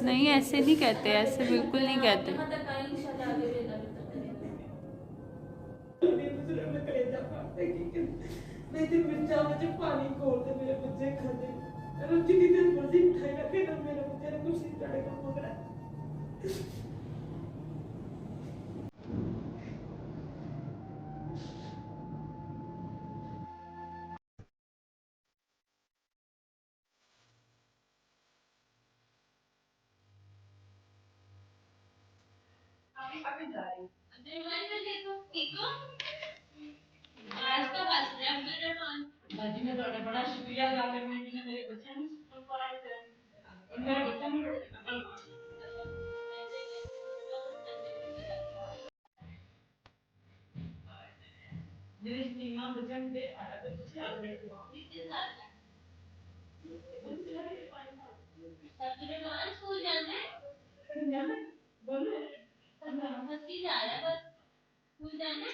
नहीं ऐसे नहीं कहते, ऐसे बिल्कुल नहीं कहते। पानी खोल दे मेरे बच्चे खाने जितनी देर मर्जी मिठाई रखे ना मेरे बच्चे ने कुछ नहीं चढ़ेगा मगर बाजी में बड़ा शुक्रिया अदा करने के लिए मेरे बच्चे ने मेरे बच्चे ने मेरे टीमा बच्चे ने स्कूल जाना बोलो जा रहा है स्कूल जाना